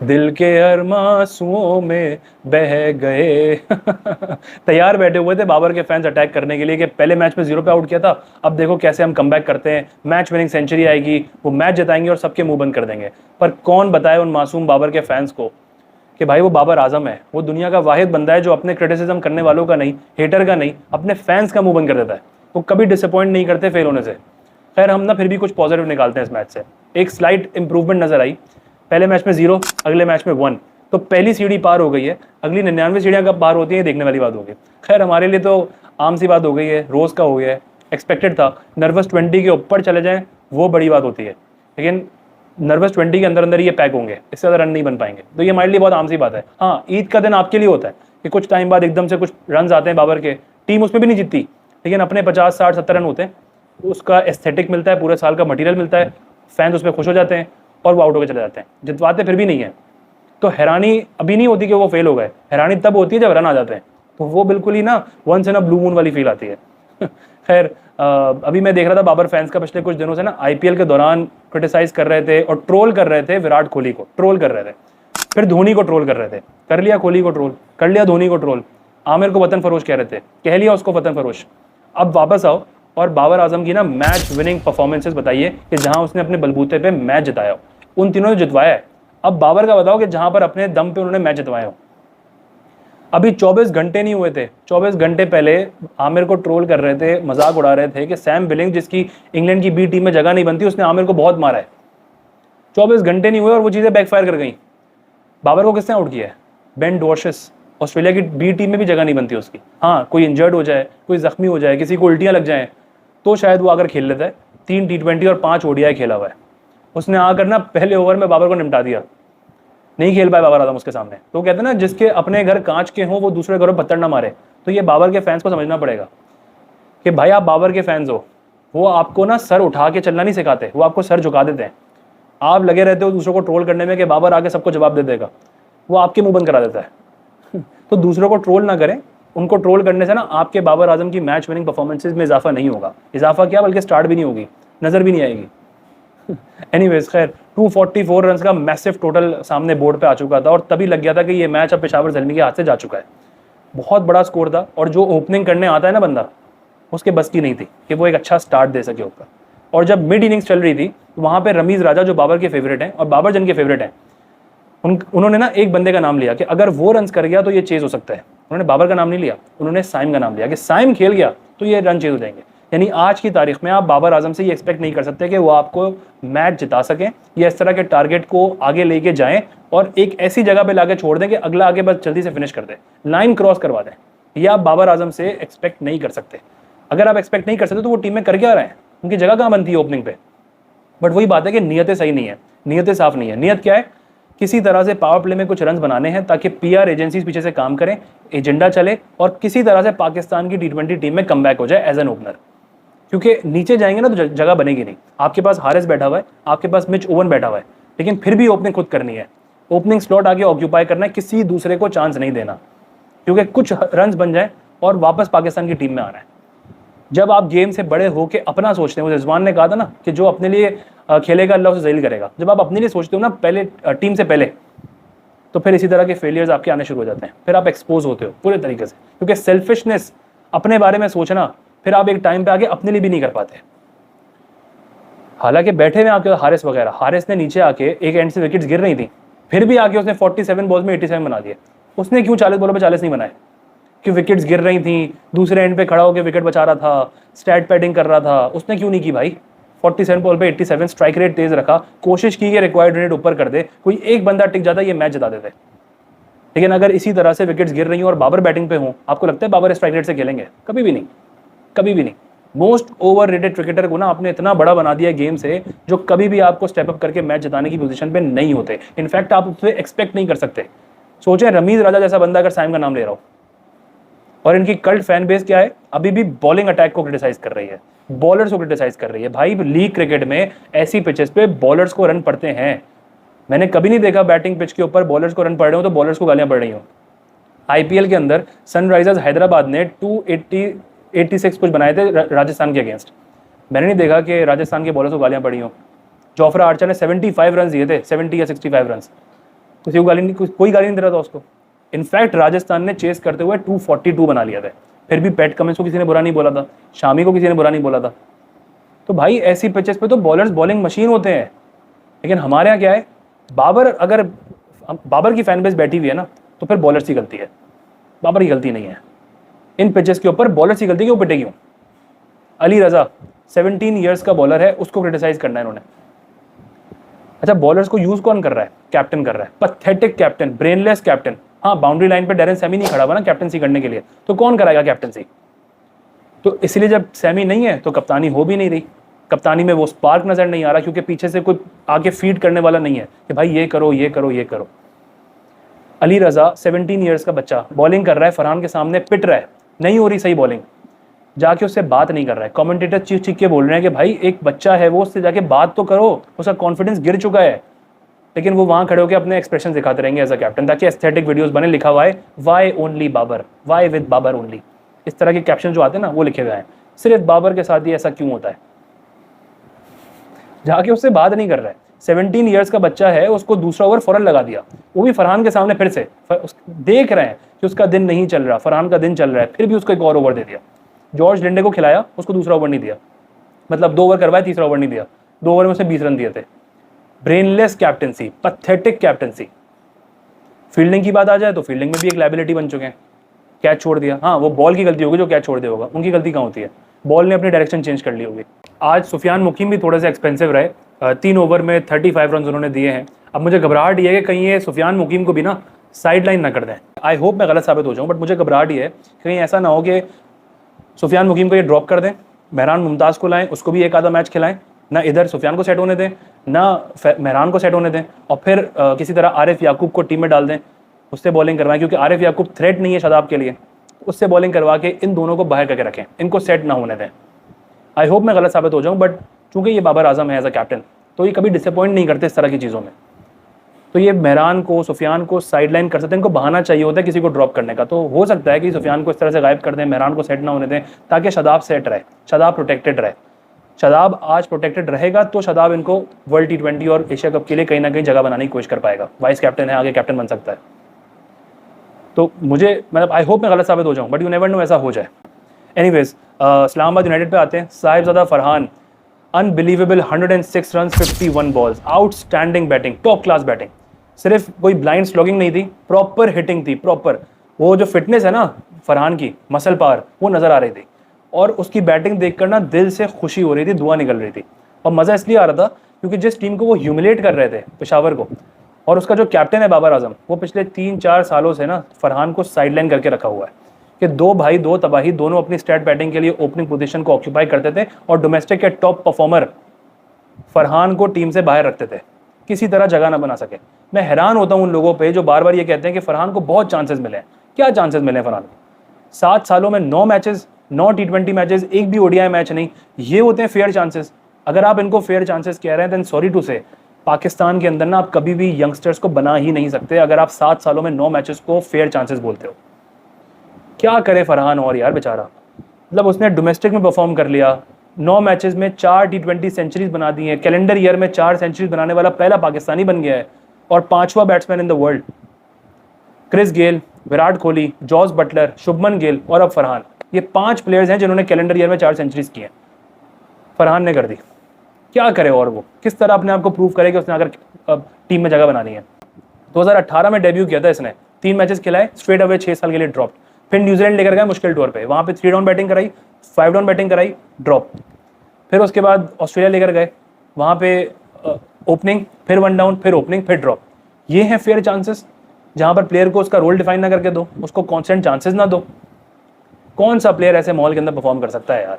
दिल के अरमासुओं में बह गए। तैयार बैठे हुए थे बाबर के फैंस अटैक करने के लिए कि पहले मैच में 0 पे आउट किया था, अब देखो कैसे हम कमबैक करते हैं, मैच विनिंग सेंचुरी आएगी, वो मैच जिताएंगे और सबके मुंह बंद कर देंगे। पर कौन बताए उन मासूम बाबर के फैंस को कि भाई वो बाबर आजम है, वो दुनिया का वाहिद बंदा है जो अपने क्रिटिसिज्म करने वालों का नहीं, हेटर का नहीं, अपने फैंस का मुंह बंद कर देता है। वो कभी डिसअपॉइंट नहीं करते फेल होने से। खैर हम ना फिर भी कुछ पॉजिटिव निकालते हैं इस मैच से। एक स्लाइट इंप्रूवमेंट नजर आई। पहले मैच में 0, अगले मैच में 1, तो पहली सीढ़ी पार हो गई है। अगली 99 सीढ़ियां कब पार होती है देखने वाली बात होगी। खैर हमारे लिए तो आम सी बात हो गई है, रोज का हो गया है, एक्सपेक्टेड था। नर्वस 20 के ऊपर चले जाएं वो बड़ी बात होती है, लेकिन नर्वस 20 के अंदर अंदर ये पैक होंगे, इससे ज़्यादा रन नहीं बन पाएंगे। तो ये हमारे लिए बहुत आम सी बात है। हाँ, ईद का दिन आपके लिए होता है कि कुछ टाइम बाद एकदम से कुछ रन आते हैं बाबर के, टीम उसमें भी नहीं जीतती, लेकिन अपने 50, 60, 70 रन होते हैं, उसका एस्थेटिक मिलता है, पूरे साल का मटीरियल मिलता है, फैंस उसमें खुश हो जाते हैं और वो आउट होकर चले जाते हैं, जितवाते फिर भी नहीं है। तो हैरानी अभी नहीं होती कि वो फेल हो गए, हैरानी तब होती है जब रन आ जाते हैं, तो वो बिल्कुल ही ना once in a blue moon वाली फील आती है। खैर अभी मैं देख रहा था बाबर फैंस का पिछले कुछ दिनों से ना आईपीएल के दौरान क्रिटिसाइज कर रहे थे और ट्रोल कर रहे थे, विराट कोहली को ट्रोल कर रहे थे, फिर धोनी को ट्रोल कर रहे थे, कर लिया कोहली को ट्रोल, कर लिया धोनी को ट्रोल, आमिर को वतन फरोश कह रहे थे, कह लिया उसको वतन फरोश। अब वापस आओ और बाबर आजम की ना मैच विनिंग परफॉर्मेंसेस बताइए कि जहां उसने अपने बलबूते पे मैच जिताया हो। उन तीनों ने जितवाया है। अब बाबर का बताओ कि जहां पर अपने दम पे उन्होंने मैच जितवाया हो। अभी 24 घंटे नहीं हुए थे, 24 घंटे पहले आमिर को ट्रोल कर रहे थे, मजाक उड़ा रहे थे कि सैम बिलिंग जिसकी इंग्लैंड की बी टीम में जगह नहीं बनती, उसने आमिर को बहुत मारा है। 24 घंटे नहीं हुए और वो चीजें बैकफायर कर गई। बाबर को किसने आउट किया है? बेन डॉर्शिस। ऑस्ट्रेलिया की बी टीम में भी जगह नहीं बनती उसकी। हाँ, कोई इंजर्ड हो जाए, कोई जख्मी हो जाए, किसी को उल्टियां लग जाए, तो शायद वो आकर खेल लेता है। 3 T20 और 5 ओडीआई खेला हुआ है उसने, आकर ना पहले ओवर में बाबर को निपटा दिया। नहीं खेल पाए बाबर आजम उसके सामने। तो कहते हैं ना, जिसके अपने घर कांच के हों वो दूसरे घरों पत्थर ना मारे। तो ये बाबर के फैंस को समझना पड़ेगा कि भाई आप बाबर के फैंस हो, वो आपको ना सर उठा के चलना नहीं सिखाते, वो आपको सर झुका देते हैं। आप लगे रहते हो दूसरों को ट्रोल करने में कि बाबर आके सबको जवाब दे देगा, वो आपके मुंह बंद करा देता है। तो दूसरों को ट्रोल ना करें। उनको ट्रोल करने से ना आपके बाबर आजम की मैच विनिंग परफॉर्मेंसेज में इजाफा नहीं होगा, इजाफा क्या बल्कि स्टार्ट भी नहीं होगी, नजर भी नहीं आएगी। एनीवेज खैर 244 रन का मैसिव टोटल सामने बोर्ड पे आ चुका था और तभी लग गया था कि ये मैच अब पेशावर ज़ल्मी के हाथ से जा चुका है। बहुत बड़ा स्कोर था और जो ओपनिंग करने आता है ना बंदा, उसके बस की नहीं थी कि वो एक अच्छा स्टार्ट दे सके ऊपर। और जब मिड इनिंग्स चल रही थी तो वहां पे रमीज राजा जो बाबर के फेवरेट हैं और बाबर जन के फेवरेट हैं, उन्होंने ना एक बंदे का नाम लिया कि अगर वो रन कर गया तो ये चेज हो सकता है। उन्होंने बाबर का नाम नहीं लिया, उन्होंने साइम का नाम लिया कि साइम खेल गया तो ये रन चेज हो जाएंगे। यानी आज की तारीख में आप बाबर आजम से ये एक्सपेक्ट नहीं कर सकते कि वो आपको मैच जिता सकें या इस तरह के टारगेट को आगे लेके जाएं और एक ऐसी जगह पे लाके छोड़ दें कि अगला आगे बस जल्दी से फिनिश कर दे, लाइन क्रॉस करवा दें। ये आप बाबर आजम से एक्सपेक्ट नहीं कर सकते। अगर आप एक्सपेक्ट नहीं कर सकते तो वो टीम में कर क्या रहे हैं, उनकी जगह कहाँ बनती है ओपनिंग पे। बट वही बात है कि नीयतें सही नहीं है, नीयतें साफ नहीं है। नीयत क्या है? किसी तरह से पावर प्ले में कुछ रन बनाने हैं ताकि पीआर एजेंसीज पीछे से काम करें, एजेंडा चले और किसी तरह से पाकिस्तान की T20 टीम में कमबैक हो जाए एज एन ओपनर। क्योंकि नीचे जाएंगे ना तो जगह बनेगी नहीं। आपके पास हारिस बैठा हुआ है, आपके पास मिच ओवन बैठा हुआ है, लेकिन फिर भी ओपनिंग खुद करनी है, ओपनिंग स्लॉट आगे ऑक्यूपाई करना है, किसी दूसरे को चांस नहीं देना, क्योंकि कुछ रन बन जाए और वापस पाकिस्तान की टीम में आना है। जब आप गेम से बड़े होकर अपना सोचते हैं, वो रिजवान ने कहा था ना कि जो अपने लिए खेलेगा अल्लाह उसे जलील करेगा। जब आप अपने लिए सोचते हो ना पहले टीम से पहले, तो फिर इसी तरह के फेलियर्स आपके आने शुरू हो जाते हैं, फिर आप एक्सपोज होते हो पूरे तरीके से। क्योंकि सेल्फिशनेस, अपने बारे में सोचना, फिर आप एक टाइम पे आके अपने लिए भी नहीं कर पाते। हालांकि बैठे हुए आपके हारिस वगैरह, हारिस ने नीचे आके एक एंड से विकेट्स गिर रही थी, फिर भी आके उसने 47 बॉल्स में 87 बना दिए। उसने क्यों 40 बॉलों पे 40 नहीं बनाए? कि विकेट्स गिर रही थी, दूसरे एंड पे खड़ा होकर विकेट बचा रहा था, स्टैट पैडिंग कर रहा था, उसने क्यों नहीं की भाई? 47 बॉल पे 87, स्ट्राइक रेट तेज रखा, कोशिश की कि रिक्वायर्ड रेट ऊपर कर दे, कोई एक बंदा टिक जाता ये मैच जिता देते। लेकिन अगर इसी तरह से विकेट्स गिर रही हैं और बाबर बैटिंग पे हों, आपको लगता है बाबर स्ट्राइक रेट से खेलेंगे? कभी भी नहीं, कभी भी नहीं। मोस्ट ओवर रेटेड क्रिकेटर को ना आपने इतना बड़ा बना दिया गेम से, जो कभी भी आपको स्टेप अप करके मैच जिताने की पोजीशन पे नहीं होते। इनफैक्ट आप उससे एक्सपेक्ट नहीं कर सकते। सोचें रमीज राजा जैसा बंदा अगर साइम का नाम ले रहा हो, और इनकी कल्ट फैन बेस क्या है, अभी भी बॉलिंग अटैक को क्रिटिसाइज कर रही है, बॉलर्स को क्रिटिसाइज कर रही है। भाई लीग क्रिकेट में ऐसी पिचेस पे बॉलर्स को रन पड़ते हैं। मैंने कभी नहीं देखा बैटिंग पिच के ऊपर बॉलर्स को रन पड़ रहे हो तो बॉलर्स को गालियां पड़ रही हो। आईपीएल के अंदर सनराइजर्स हैदराबाद ने 286 कुछ बनाए थे राजस्थान के अगेंस्ट। मैंने नहीं देखा कि राजस्थान के बॉलर्स को गालियां पड़ी हो। जोफ्रा आर्चर ने 75 रन दिए थे, 70 या 65 रन। किसी को गाली नहीं, कोई गाली नहीं दे रहा था उसको। इनफैक्ट राजस्थान ने चेस करते हुए 242 बना लिया था, फिर भी पैट कमिंस को किसी ने बुरा नहीं बोला था, शामी को किसी ने बुरा नहीं बोला था। तो भाई ऐसी पिचेस पे तो बॉलर्स बॉलिंग मशीन होते हैं। लेकिन हमारे यहाँ क्या है, अगर बाबर की फैन बेस बैठी हुई है ना, तो फिर बॉलर्स की गलती है, बाबर की गलती नहीं है। इन पिचेस के ऊपर बॉलर्स की गलती क्यों पिटे क्यों? अली रजा 17 ईयर्स का बॉलर है, उसको क्रिटिसाइज करना है इन्होंने। अच्छा, बॉलर्स को यूज कौन कर रहा है? कैप्टन कर रहा है, पैथेटिक कैप्टन, ब्रेनलेस कैप्टन। हाँ, बाउंड्री लाइन पे डेरेन सैमी नहीं खड़ा हुआ ना कैप्टनसी करने के लिए, तो कौन कराएगा कैप्टनसी? तो इसलिए जब सैमी नहीं है तो कप्तानी हो भी नहीं रही, कप्तानी में वो स्पार्क नजर नहीं आ रहा, क्योंकि पीछे से कोई आगे फीड करने वाला नहीं है कि भाई ये करो ये करो ये करो। अली रजा 17 ईयर्स का बच्चा बॉलिंग कर रहा है, फरहान के सामने पिट रहा है, नहीं हो रही सही बॉलिंग, जाके उससे बात नहीं कर रहा है। कमेंटेटर चीख चीख के बोल रहे हैं कि भाई एक बच्चा है वो, उससे जाके बात तो करो, उसका कॉन्फिडेंस गिर चुका है। लेकिन वो वहां खड़े होकर अपने एक्सप्रेशन दिखाते रहेंगे एज अ कैप्टन, ताकि एस्थेटिक वीडियोस बने, लिखा हुआ है why only Babar, why with Babar only. इस तरह के कैप्शन जो आते हैं ना, वो लिखे हुए हैं, सिर्फ बाबर के साथ ही ऐसा क्यों होता है। जाके उससे बात नहीं कर रहा है। 17 ईयर्स का बच्चा है, उसको दूसरा ओवर फौरन लगा दिया, वो भी फरहान के सामने। फिर से देख रहे हैं कि उसका दिन नहीं चल रहा, फरहान का दिन चल रहा है, फिर भी उसको एक और ओवर दे दिया। जॉर्ज लिंडे को खिलाया, उसको दूसरा ओवर नहीं दिया, मतलब 2 ओवर करवाया, तीसरा ओवर नहीं दिया। 2 ओवर में उसने 20 रन दिए थे। Brainless captaincy, pathetic captaincy. Fielding की बात आ जाए तो फील्डिंग में भी एक लायबिलिटी बन चुके हैं, कैच छोड़ दिया। हाँ, वो बॉल की गलती होगी जो कैच छोड़ दिया होगा, उनकी गलती कहाँ होती है? बॉल ने अपनी डायरेक्शन चेंज कर ली होगी। आज सुफियान मुकीम भी थोड़े से एक्सपेंसिव रहे, 3 ओवर में 35 रन उन्होंने दिए हैं। अब मुझे घबराहट ये है कि कहीं ये सुफियान मुकीम को भी ना साइड लाइन ना कर दें। आई होप मैं गलत साबित हो जाऊँ, बट मुझे घबराहट ये है कहीं ऐसा ना हो कि सुफियान मुकीम को ये ड्रॉप कर दें, मेहरान मुमताज़ को लाएं, उसको भी एक आधा मैच खिलाएं, ना इधर सुफियान को सेट होने दें ना मेहरान को सेट होने दें, और फिर किसी तरह आरिफ याकूब को टीम में डाल दें, उससे बॉलिंग करवाएं, क्योंकि आरिफ याकूब थ्रेट नहीं है शादाब के लिए, उससे बॉलिंग करवा के इन दोनों को बाहर करके रखें, इनको सेट ना होने दें। आई होप मैं गलत साबित हो जाऊँ, बट चूंकि ये बाबर आजम है एज अ कैप्टन, तो ये कभी डिसअपॉइंट नहीं करते इस तरह की चीज़ों में। तो ये मेहरान को, सुफियान को साइडलाइन कर सकते हैं, इनको बहाना चाहिए होता है किसी को ड्रॉप करने का। तो हो सकता है कि सुफियान को इस तरह से गायब कर दें, मेहरान को सेट ना होने दें, ताकि शादाब सेट रहे, शादाब प्रोटेक्टेड रहे। शादाब आज प्रोटेक्टेड रहेगा तो शादाब इनको वर्ल्ड T20 और एशिया कप के लिए कहीं ना कहीं जगह बनाने की कोशिश कर पाएगा। वाइस कैप्टन है, आगे कैप्टन बन सकता है। तो मुझे, मतलब आई होप मैं गलत साबित हो जाऊँ, बट यू नेवर नो, ऐसा हो जाए। एनीवेज, इस्लामाबाद यूनाइटेड पे आते हैं। Sahibzada Farhan, unbelievable 106 run 51 balls, outstanding batting, top class batting. सिर्फ कोई ब्लाइंड स्लॉगिंग नहीं थी, प्रॉपर हिटिंग थी, प्रॉपर। वो जो फिटनेस है ना फरहान की, मसल पावर, वो नजर आ रही थी, और उसकी बैटिंग देखकर ना दिल से खुशी हो रही थी, दुआ निकल रही थी। और मज़ा इसलिए आ रहा था क्योंकि जिस टीम को वो ह्यूमिलेट कर रहे थे, पेशावर को, और उसका जो कैप्टन है बाबर आजम, वो पिछले 3-4 सालों से ना फरहान को साइडलाइन करके रखा हुआ है कि 2 भाई 2 तबाही, दोनों अपनी स्टैट बैटिंग के लिए ओपनिंग पोजीशन को ऑक्यूपाई करते थे, और डोमेस्टिक के टॉप परफॉर्मर फरहान को टीम से बाहर रखते थे, किसी तरह जगह ना बना सके। मैं हैरान होता हूँ उन लोगों पे जो बार बार ये कहते हैं कि फरहान को बहुत चांसेस मिले हैं। क्या चांसेस मिले हैं फरहान को? 7 सालों में 9 मैचेस, 9 T20 मैचेस, एक भी ODI मैच नहीं, ये होते हैं फेयर चांसेस। अगर आप इनको फेयर चांसेस कह रहे हैं, देन सॉरी टू से, पाकिस्तान के अंदर ना आप कभी भी यंगस्टर्स को बना ही नहीं सकते अगर आप 7 सालों में 9 मैचेस को फेयर चांसेस बोलते हो। क्या करे फरहान और यार बेचारा, मतलब उसने डोमेस्टिक में परफॉर्म कर लिया, 9 मैचेस में 4 T20 सेंचुरीज बना दी हैं, कैलेंडर ईयर में 4 सेंचुरीज बनाने वाला पहला पाकिस्तानी बन गया है, और 5वां batsman in the world. Chris Gayle, Virat Kohli, Jos Buttler, Shubman Gill और अब फरहान, ये 5 प्लेयर्स हैं जिन्होंने कैलेंडर ईयर में 4 सेंचुरीज की हैं। फरहान ने कर दी। क्या करे और वो किस तरह अपने आप को प्रूव करे कि उसने अगर टीम में जगह बनानी है। 2018 में डेब्यू किया था इसने, 3 मैचेस खिलाए, स्ट्रेट अवे 6 साल के लिए ड्रॉप। फिर न्यूजीलैंड लेकर गए मुश्किल टूर पे, वहां पे 3 डाउन बैटिंग कराई, 5 डाउन बैटिंग कराई, ड्रॉप। फिर उसके बाद ऑस्ट्रेलिया लेकर गए, वहां पे ओपनिंग, फिर 1 डाउन, फिर ओपनिंग, फिर ड्रॉप। ये है फेयर चांसेस, जहां पर प्लेयर को उसका रोल डिफाइन ना करके दो, उसको कॉन्स्टेंट चांसेस ना दो। कौन सा प्लेयर ऐसे माहौल के अंदर परफॉर्म कर सकता है यार?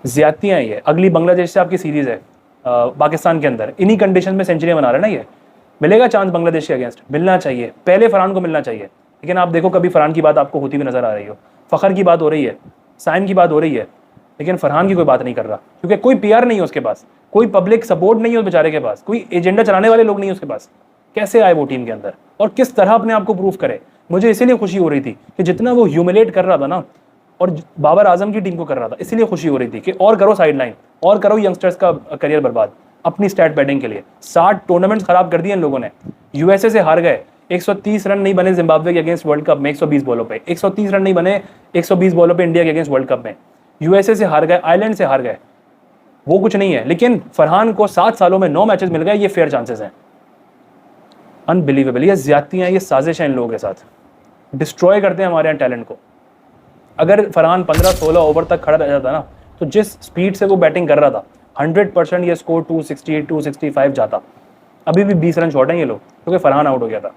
ज्यादतियां ये। अगली बांग्लादेश से आपकी सीरीज है पाकिस्तान के अंदर, इन्हीं कंडीशन में सेंचुरी बना रहे ना, ये मिलेगा चांस बांग्लादेश के अगेंस्ट, मिलना चाहिए, पहले फरहान को मिलना चाहिए। लेकिन आप देखो कभी फरहान की बात आपको होती हुई नजर आ रही हो, फखर की बात हो रही है, साइम की बात हो रही है, लेकिन फरहान की कोई बात नहीं कर रहा, क्योंकि कोई PR नहीं है उसके पास, कोई पब्लिक सपोर्ट नहीं है उस बेचारे के पास, कोई एजेंडा चलाने वाले लोग नहीं है उसके पास। कैसे आए वो टीम के अंदर और किस तरह अपने आप को प्रूव करे? मुझे इसीलिए खुशी हो रही थी कि जितना वो ह्यूमिलेट कर रहा था ना, और बाबर आजम की टीम को कर रहा था, इसीलिए खुशी हो रही थी कि और करो साइडलाइन, और करो यंगस्टर्स का करियर बर्बाद अपनी स्टैट बैटिंग के लिए। 60 टूर्नामेंट्स खराब कर दिए इन लोगों ने। यूएसए से हार गए, 130 रन नहीं बने जिम्बाब्वे के अगेंस्ट वर्ल्ड कप में 120 बॉलों पे, 130 रन नहीं बने 120 बॉलों पे इंडिया के अगेंस्ट वर्ल्ड कप में। यूएसए से हार गए, आयरलैंड से हार गए, वो कुछ नहीं है। लेकिन फरहान को 7 सालों में 9 मैचेस मिल गए, ये फेयर चांसेस हैं। अनबिलीवेबल, ये ज्यादतियां, ये साजिश हैं इन लोगों के साथ, डिस्ट्रॉय करते हैं हमारे यहाँ टैलेंट को। अगर फरहान 15-16 ओवर तक खड़ा रह जाता ना, तो जिस स्पीड से वो बैटिंग कर रहा था 100% ये स्कोर 260 265 जाता। अभी भी 20 रन शॉर्ट हैं ये लोग, क्योंकि फरहान आउट हो गया था।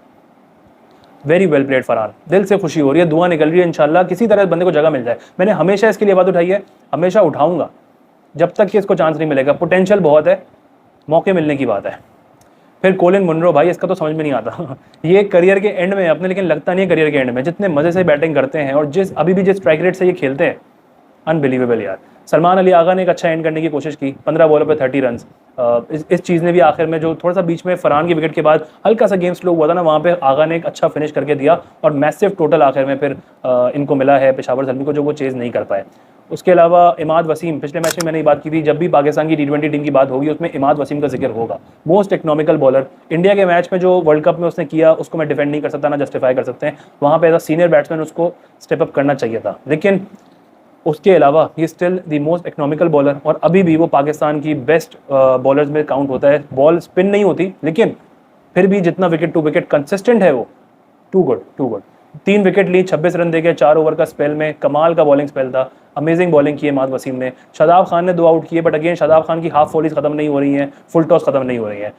वेरी वेल प्लेड फरहान, दिल से खुशी हो रही है, दुआ निकल रही है, इंशाल्लाह किसी तरह बंदे को जगह मिल जाए। मैंने हमेशा इसके लिए बात उठाई है, हमेशा उठाऊंगा जब तक कि इसको चांस नहीं मिलेगा। पोटेंशियल बहुत है, मौके मिलने की बात है। फिर कोलिन मुनरो, भाई इसका तो समझ में नहीं आता ये करियर के एंड में अपने, लेकिन लगता नहीं है करियर के एंड में। जितने मजे से बैटिंग करते हैं और अभी भी जिस स्ट्राइक रेट से ये खेलते हैं, अनबिलीवेबल यार। सलमान अली आगा ने एक अच्छा एंड करने की कोशिश की, 15 बॉलों पे 30 रन। इस चीज़ ने भी आखिर में, जो थोड़ा सा बीच में फरहान की विकेट के बाद हल्का सा गेम स्लो हुआ था ना, वहाँ पे आगा ने एक अच्छा फिनिश करके दिया और मैसिव टोटल आखिर में फिर इनको मिला है पेशावर ज़ल्मी को, जो वो चेज़ नहीं कर पाए। उसके अलावा इमाद वसीम, पिछले मैच में मैंने ये बात की थी, जब भी पाकिस्तान की T20 टीम की बात होगी उसमें इमाद वसीम का जिक्र होगा। मोस्ट इकोनॉमिकल बॉलर इंडिया के मैच में, जो वर्ल्ड कप में उसने किया उसको मैं डिफेंड नहीं कर सकता, ना जस्टिफाई कर सकते हैं। वहाँ पे एज अ सीनियर बैट्समैन उसको स्टेप अप करना चाहिए था, लेकिन उसके अलावा ये still the most economical bowler, और अभी भी वो पाकिस्तान की बेस्ट बॉलर्स में काउंट होता है। बॉल स्पिन नहीं होती, लेकिन फिर भी जितना विकेट टू विकेट कंसिस्टेंट है वो, टू गुड। 3 विकेट ली, 26 रन देके 4 ओवर का स्पेल में, कमाल का बॉलिंग स्पेल था। अमेजिंग बॉलिंग की इमाद वसीम ने। शादाब खान ने 2 आउट किए, बट अगेन शादाब खान की हाफ वॉलीज खत्म नहीं हो रही हैं, फुल टॉस खत्म नहीं हो रही है।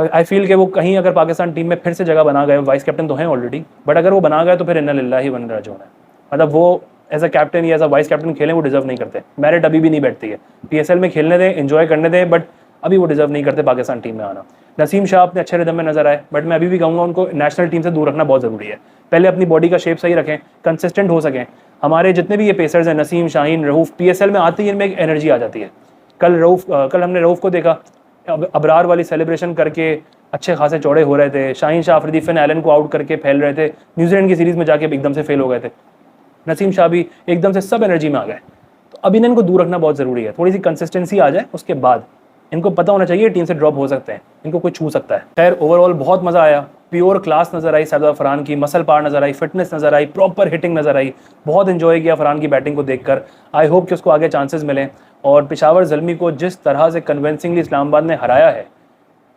आई फील कि वो कहीं अगर पाकिस्तान टीम में फिर से जगह बना गए, वाइस कैप्टन तो हैं ऑलरेडी, बट अगर वो बना गए तो फिर इन्ना लिल्लाही व इन्ना राजिऊन है। मतलब वो एज अ कैप्टन या एज अ वाइस कैप्टन खेलें, वो डिजर्व नहीं करते। मेरिट अभी भी नहीं बैठती है। PSL में खेलने दें, एंजॉय करने दें, बट अभी वो डिजर्व नहीं करते पाकिस्तान टीम में आना। नसीम शाह अपने अच्छे रिदम में नजर आए, बट मैं अभी भी कहूँगा उनको नेशनल टीम से दूर रखना बहुत ज़रूरी है। पहले अपनी बॉडी का शेप सही रखें, कंसिस्टेंट हो सकें। हमारे जितने भी ये पेसर्स हैं, नसीम, शाहीन, रऊफ, PSL में आते ही इनमें एक एनर्जी आ जाती है। कल हमने रऊफ को देखा, अबरार वाली सेलिब्रेशन करके अच्छे खासे चौड़े हो रहे थे। शाहीन शाह अफरीदी, फिन एलन को आउट करके फैल रहे थे। न्यूजीलैंड की सीरीज़ में जाके एकदम से फेल हो गए थे। नसीम शाह भी एकदम से सब एनर्जी में आ गए। तो अभी इनको दूर रखना बहुत ज़रूरी है। थोड़ी सी कंसिस्टेंसी आ जाए, उसके बाद इनको पता होना चाहिए टीम से ड्रॉप हो सकते हैं, इनको कोई छू सकता है। खैर ओवरऑल बहुत मज़ा आया, प्योर क्लास नज़र आई सरदार फरहान की, मसल पार नज़र आई, फिटनेस नज़र आई, प्रॉपर हिटिंग नज़र आई। बहुत इन्जॉय किया फरहान की बैटिंग को देखकर। आई होप कि उसको आगे चांसेस मिलें। और पेशावर ज़ल्मी को जिस तरह से कन्विंसिंगली इस्लामाबाद ने हराया है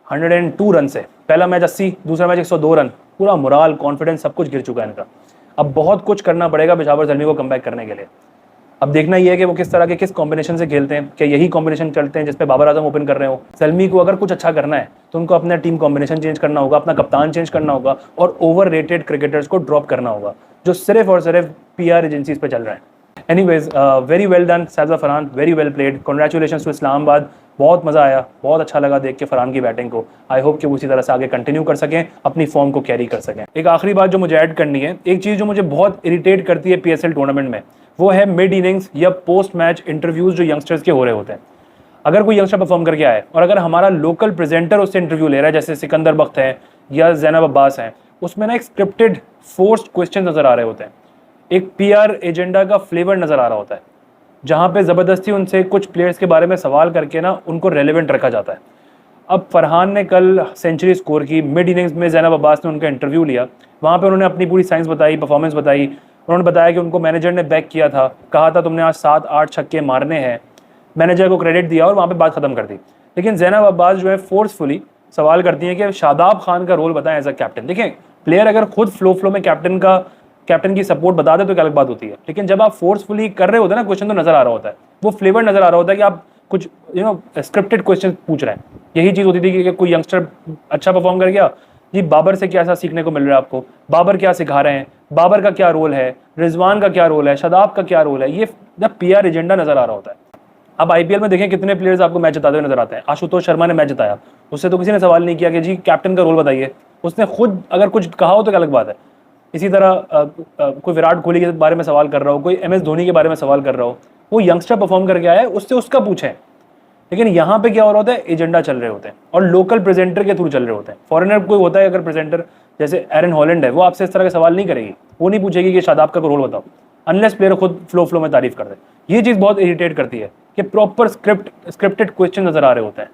102 रन से, पहला मैच 80, दूसरा मैच 102 रन, पूरा मोराल, कॉन्फिडेंस सब कुछ गिर चुका है इनका। अब बहुत कुछ करना पड़ेगा पेशावर ज़ल्मी को कमबैक करने के लिए। अब देखना ये है कि वो किस तरह के, किस कॉम्बिनेशन से खेलते हैं। क्या यही कॉम्बिनेशन चलते हैं जिसपे बाबर आजम ओपन कर रहे हो? ज़ल्मी को अगर कुछ अच्छा करना है तो उनको अपना टीम कॉम्बिनेशन चेंज करना होगा, अपना कप्तान चेंज करना होगा, और ओवर रेटेड क्रिकेटर्स को ड्रॉप करना होगा जो सिर्फ और सिर्फ PR एजेंसीज पे चल रहे हैं। Anyways, very well done Sardar Farhan, very well played, congratulations to Islamabad. बहुत मज़ा आया, बहुत अच्छा लगा देख के फरहान की बैटिंग को। आई होप कि वो उसी तरह से आगे कंटिन्यू कर सकें, अपनी फॉर्म को कैरी कर सकें। एक आखिरी बात जो मुझे ऐड करनी है, एक चीज़ जो मुझे बहुत इरिटेट करती है PSL टूर्नामेंट में, वो है मिड इनिंग्स या पोस्ट मैच इंटरव्यूज़ जो यंगस्टर्स के हो रहे होते हैं। अगर कोई यंगस्टर परफॉर्म करके आए और अगर हमारा लोकल प्रेजेंटर उससे इंटरव्यू ले रहा है, जैसे सिकंदर बख्त है या ज़ैनब अब्बास हैं, उसमें ना एक स्क्रिप्टेड फोर्स्ड क्वेश्चन नज़र आ रहे होते हैं, एक PR एजेंडा का फ्लेवर नज़र आ रहा होता है, जहाँ पे ज़बरदस्ती उनसे कुछ प्लेयर्स के बारे में सवाल करके ना उनको रेलेवेंट रखा जाता है। अब फरहान ने कल सेंचुरी स्कोर की, मिड इनिंग्स में ज़ैनब अब्बास ने उनका इंटरव्यू लिया, वहाँ पे उन्होंने अपनी पूरी साइंस बताई, परफॉर्मेंस बताई। उन्होंने बताया कि उनको मैनेजर ने बैक किया था, कहा था तुमने आज 7-8 छक्के मारने हैं, मैनेजर को क्रेडिट दिया और वहाँ पे बात खत्म कर दी। लेकिन ज़ैनब अब्बास जो है फोर्सफुली सवाल करती हैं कि शादाब खान का रोल बताएं एज अ कैप्टन। देखें, प्लेयर अगर खुद फ्लो में कैप्टन की सपोर्ट बता दे तो क्या अलग बात होती है, लेकिन जब आप फोर्सफुली कर रहे होते हैं ना, क्वेश्चन तो नजर आ रहा होता है, वो फ्लेवर नजर आ रहा होता है कि आप कुछ स्क्रिप्टेड क्वेश्चन पूछ रहे हैं। यही चीज़ होती थी कि कोई यंगस्टर अच्छा परफॉर्म कर गया, जी बाबर से क्या सीखने को मिल रहा है आपको, बाबर क्या सिखा रहे हैं, बाबर का क्या रोल है, रिजवान का क्या रोल है, शादाब का क्या रोल है, ये PR एजेंडा नजर आ रहा होता है। अब IPL में देखें कितने प्लेयर्स आपको मैच जिताते हुए नजर आते हैं। आशुतोष शर्मा ने मैच जिताया, उससे तो किसी ने सवाल नहीं किया कि जी कैप्टन का रोल बताइए, उसने खुद अगर कुछ कहा हो तो क्या अलग बात है। इसी तरह कोई विराट कोहली के बारे में सवाल कर रहा हो, कोई MS धोनी के बारे में सवाल कर रहा हो, वो यंगस्टर परफॉर्म करके आया है, उससे उसका पूछें। लेकिन यहाँ पे क्या हो रहा होता है, एजेंडा चल रहे होते हैं और लोकल प्रेजेंटर के थ्रू चल रहे होते हैं। फॉरेनर कोई होता है अगर प्रेजेंटर, जैसे एरन हॉलैंड है, वो आपसे इस तरह के सवाल नहीं करेगी, वो नहीं पूछेगी कि शादाब का रोल बताओ, अनलेस प्लेयर खुद फ्लो में तारीफ कर दे। ये चीज़ बहुत इरिटेट करती है कि प्रॉपर स्क्रिप्टेड क्वेश्चन नजर आ रहे होते हैं।